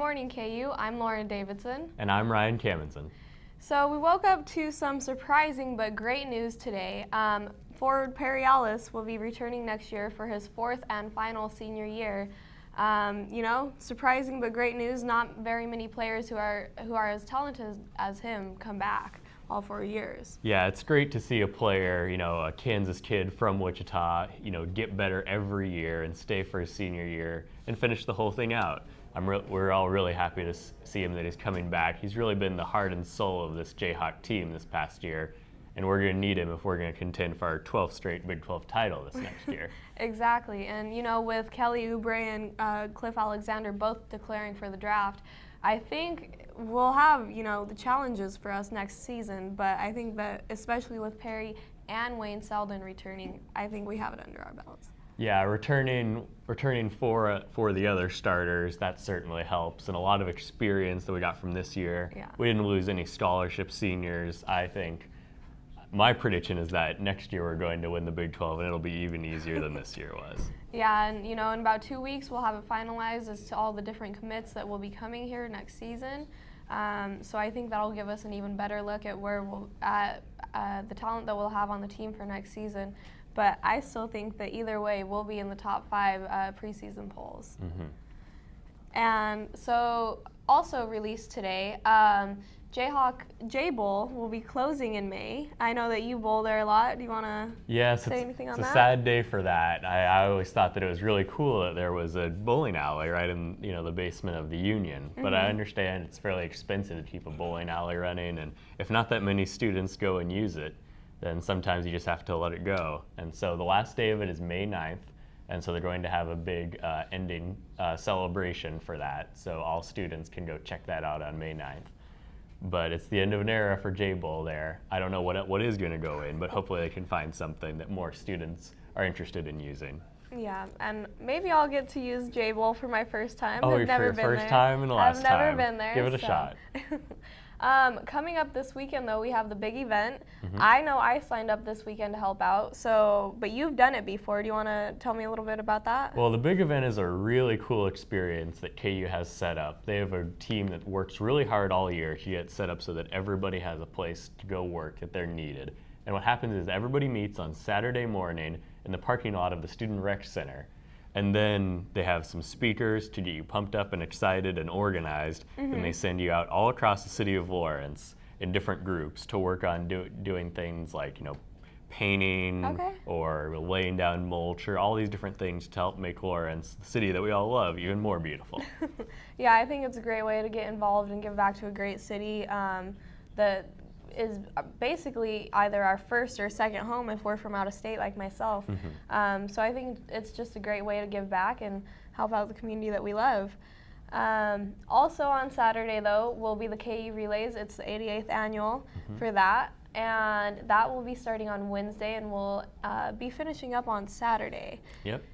morning, KU. I'm Lauren Davidson. And I'm Ryan Kamenson. So we woke up to some surprising but great news today. Forward Perry Ellis will be returning next year for his fourth and final senior year. Surprising but great news. Not very many players who are as talented as him come back all 4 years. Yeah, it's great to see a player, a Kansas kid from Wichita, get better every year and stay for his senior year and finish the whole thing out. We're all really happy to see him that he's coming back. He's really been the heart and soul of this Jayhawk team this past year, and we're going to need him if we're going to contend for our 12th straight Big 12 title this next year. Exactly, and with Kelly Oubre and Cliff Alexander both declaring for the draft, I think we'll have, the challenges for us next season, but I think that especially with Perry and Wayne Selden returning, I think we have it under our belts. Yeah, returning for the other starters, that certainly helps, and a lot of experience that we got from this year. Yeah. We didn't lose any scholarship seniors. I think my prediction is that next year we're going to win the Big 12, and it'll be even easier than this year was. Yeah, and in about 2 weeks we'll have it finalized as to all the different commits that will be coming here next season. So I think that'll give us an even better look at where the talent that we'll have on the team for next season. But I still think that either way, we'll be in the top 5 preseason polls. Mm-hmm. And so, also released today, Jayhawk J-Bowl will be closing in May. I know that you bowl there a lot. Do you want to say anything on that? It's a sad day for that. I always thought that it was really cool that there was a bowling alley right in the basement of the Union. Mm-hmm. But I understand it's fairly expensive to keep a bowling alley running, and if not that many students go and use it, then sometimes you just have to let it go. And so the last day of it is May 9th, and so they're going to have a big ending celebration for that. So all students can go check that out on May 9th. But it's the end of an era for J-Bowl there. I don't know what is going to go in, but hopefully they can find something that more students are interested in using. Yeah, and maybe I'll get to use J-Bowl for my first time. Oh, I've never your been first there. time and the last time. I've never been there. Give it a shot. Coming up this weekend, though, we have the big event. Mm-hmm. I know I signed up this weekend to help out, but you've done it before. Do you want to tell me a little bit about that? Well, the big event is a really cool experience that KU has set up. They have a team that works really hard all year to get set up so that everybody has a place to go work if they're needed. And what happens is everybody meets on Saturday morning in the parking lot of the Student Rec Center. And then they have some speakers to get you pumped up and excited and organized. Mm-hmm. And they send you out all across the city of Lawrence in different groups to work on doing things like, painting or laying down mulch or all these different things to help make Lawrence, the city that we all love, even more beautiful. Yeah, I think it's a great way to get involved and give back to a great city that is basically either our first or second home if we're from out of state like myself. Mm-hmm. So I think it's just a great way to give back and help out the community that we love. Also on Saturday, though, will be the KU Relays. It's the 88th annual for that, and that will be starting on Wednesday and will be finishing up on Saturday. Yep.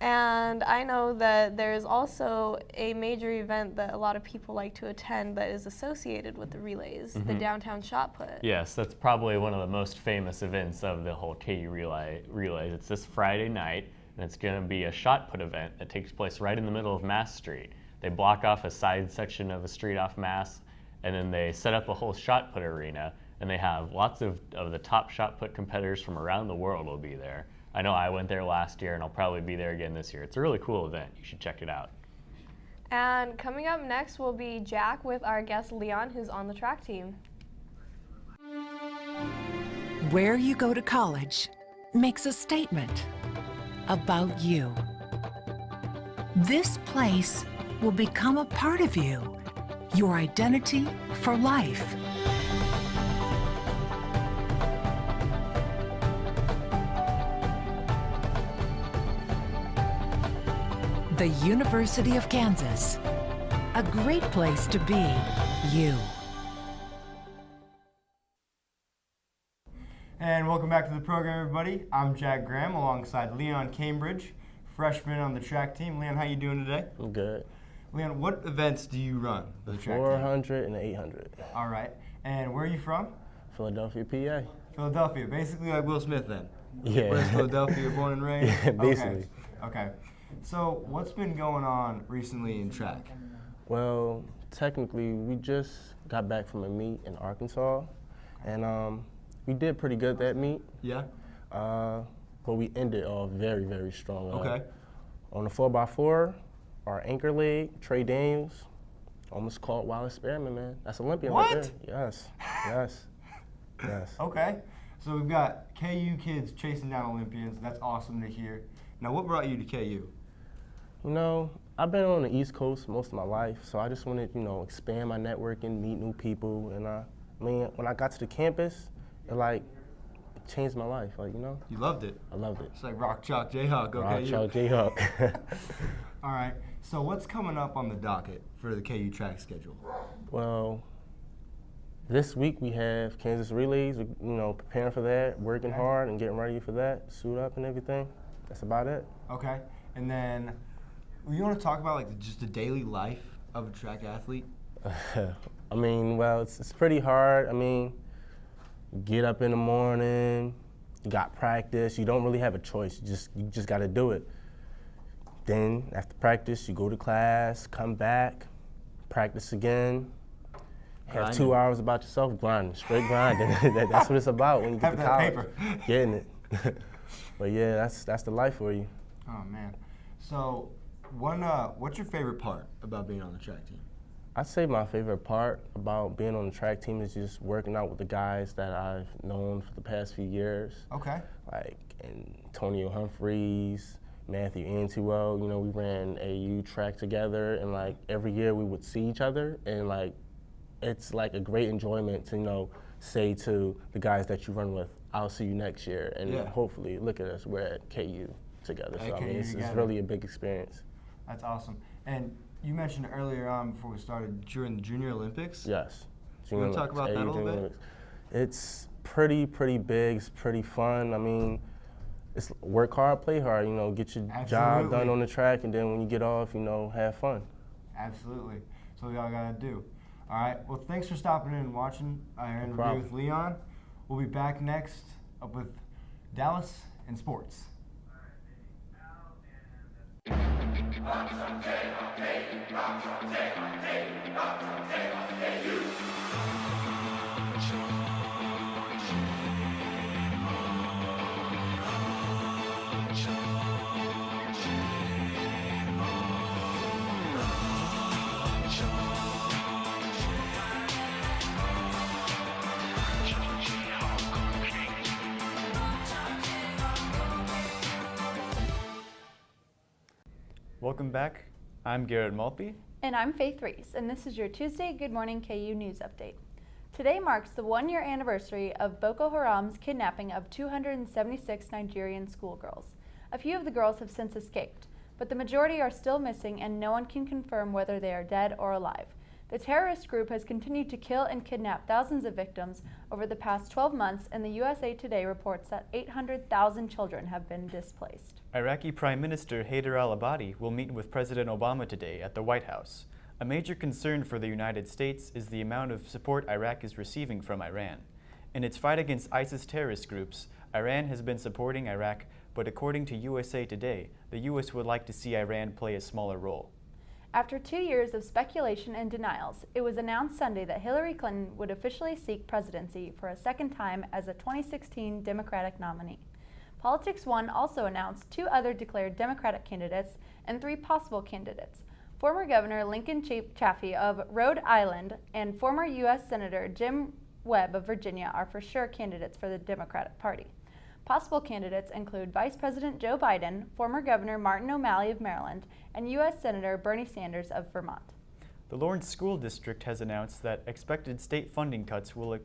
And I know that there's also a major event that a lot of people like to attend that is associated with the relays, the downtown shot put. Yes, that's probably one of the most famous events of the whole KU relays. It's this Friday night, and it's going to be a shot put event that takes place right in the middle of Mass Street. They block off a side section of a street off Mass, and then they set up a whole shot put arena, and they have lots of the top shot put competitors from around the world will be there. I know I went there last year, and I'll probably be there again this year. It's a really cool event. You should check it out. And coming up next will be Jack with our guest Leon, who's on the track team. Where you go to college makes a statement about you. This place will become a part of you, your identity for life. The University of Kansas, a great place to be you. And welcome back to the program, everybody. I'm Jack Graham alongside Leon Cambridge, freshman on the track team. Leon, how you doing today? I'm good. Leon, what events do you run for the track team? 400 and 800. All right. And where are you from? Philadelphia, PA. Philadelphia, basically like Will Smith then. Yeah. Where's Philadelphia, born and raised? Yeah, basically. Okay. So what's been going on recently in track? Well, technically, we just got back from a meet in Arkansas, and we did pretty good that meet. Yeah. But we ended off very, very strong. Okay. On the 4x4, our anchor leg, Trey Daniels, almost caught wild experiment, man. That's Olympian right What? there. Yes, yes, yes. Okay. So we've got KU kids chasing down Olympians. That's awesome to hear. Now, what brought you to KU? You know, I've been on the East Coast most of my life, so I just wanted, expand my networking, meet new people, and I mean, when I got to the campus, it changed my life, You loved it. I loved it. It's like Rock Chalk Jayhawk, okay? Rock Chalk Jayhawk. All right. So what's coming up on the docket for the KU track schedule? Well, this week we have Kansas Relays, preparing for that, working hard and getting ready for that, suit up and everything. That's about it. Okay. And then, you want to talk about just the daily life of a track athlete? I mean, well, it's pretty hard. I mean, you get up in the morning, you got practice, you don't really have a choice, you just got to do it. Then after practice, you go to class, come back, practice again, have 2 hours about yourself, grinding, straight grinding. That's what it's about when you get Have to that college. paper. Getting it. But yeah, that's the life for you. Oh, man. So, what's your favorite part about being on the track team? I'd say my favorite part about being on the track team is just working out with the guys that I've known for the past few years. Okay. Like Antonio Humphreys, Matthew Antewell. We ran AU track together, and every year we would see each other, and it's a great enjoyment to say to the guys that you run with, I'll see you next year, and hopefully look at us, we're at KU together. So I mean, it's really a big experience. That's awesome. And you mentioned earlier on before we started during the Junior Olympics. Yes. You want to talk about that a little bit? Olympics. It's pretty big. It's pretty fun. I mean, it's work hard, play hard. Get your job done on the track, and then when you get off, have fun. Absolutely. That's what we all gotta do. All right. Well, thanks for stopping in and watching our interview problem. with Leon. We'll be back next up with Dallas and sports. Welcome back. I'm Garrett Maltby. And I'm Faith Reese, and this is your Tuesday Good Morning KU News Update. Today marks the one-year anniversary of Boko Haram's kidnapping of 276 Nigerian schoolgirls. A few of the girls have since escaped, but the majority are still missing and no one can confirm whether they are dead or alive. The terrorist group has continued to kill and kidnap thousands of victims over the past 12 months, and the USA Today reports that 800,000 children have been displaced. Iraqi Prime Minister Haider al-Abadi will meet with President Obama today at the White House. A major concern for the United States is the amount of support Iraq is receiving from Iran. In its fight against ISIS terrorist groups, Iran has been supporting Iraq, but according to USA Today, the U.S. would like to see Iran play a smaller role. After 2 years of speculation and denials, it was announced Sunday that Hillary Clinton would officially seek presidency for a second time as a 2016 Democratic nominee. Politics One also announced 2 other declared Democratic candidates and 3 possible candidates. Former Governor Lincoln Chafee of Rhode Island and former U.S. Senator Jim Webb of Virginia are for sure candidates for the Democratic Party. Possible candidates include Vice President Joe Biden, former Governor Martin O'Malley of Maryland, and U.S. Senator Bernie Sanders of Vermont. The Lawrence School District has announced that expected state funding cuts will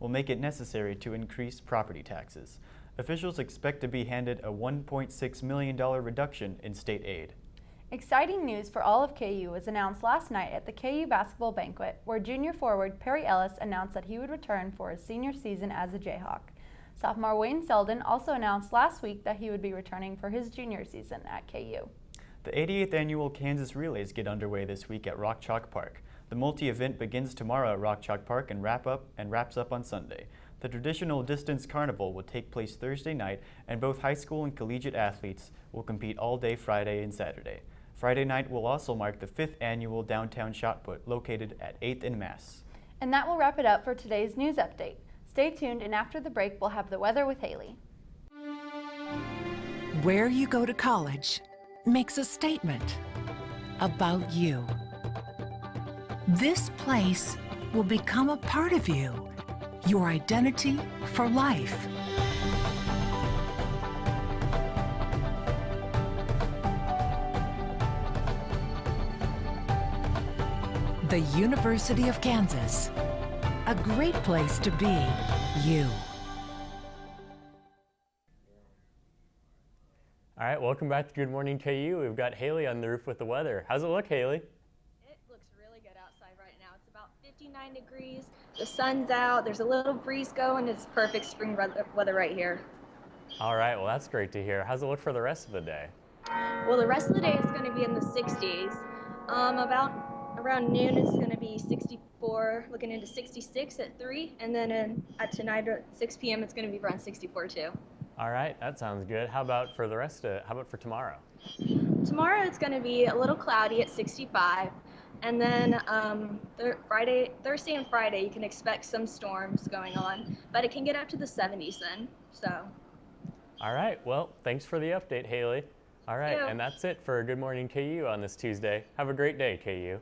make it necessary to increase property taxes. Officials expect to be handed a $1.6 million reduction in state aid. Exciting news for all of KU was announced last night at the KU basketball banquet, where junior forward Perry Ellis announced that he would return for his senior season as a Jayhawk. Sophomore Wayne Selden also announced last week that he would be returning for his junior season at KU. The 88th annual Kansas Relays get underway this week at Rock Chalk Park. The multi-event begins tomorrow at Rock Chalk Park and wraps up on Sunday. The traditional distance carnival will take place Thursday night, and both high school and collegiate athletes will compete all day Friday and Saturday. Friday night will also mark the 5th annual Downtown Shot Put, located at 8th and Mass. And that will wrap it up for today's news update. Stay tuned, and after the break, we'll have the weather with Haley. Where you go to college makes a statement about you. This place will become a part of you, your identity for life. The University of Kansas, a great place to be you. All right, welcome back to Good Morning KU. We've got Haley on the roof with the weather. How's it look, Haley? It looks really good outside right now. It's about 59 degrees. The sun's out. There's a little breeze going. It's perfect spring weather right here. All right, well, that's great to hear. How's it look for the rest of the day? Well, the rest of the day is going to be in the 60s. Around noon, it's going to be 64, looking into 66 at 3. And then at tonight at 6 p.m., it's going to be around 64 too. All right, that sounds good. How about for the rest of, how about for tomorrow? Tomorrow, it's going to be a little cloudy at 65. And then Thursday and Friday, you can expect some storms going on, but it can get up to the 70s then, so. All right, well, thanks for the update, Haley. All right, Thank you. and that's it for Good Morning KU on this Tuesday. Have a great day, KU.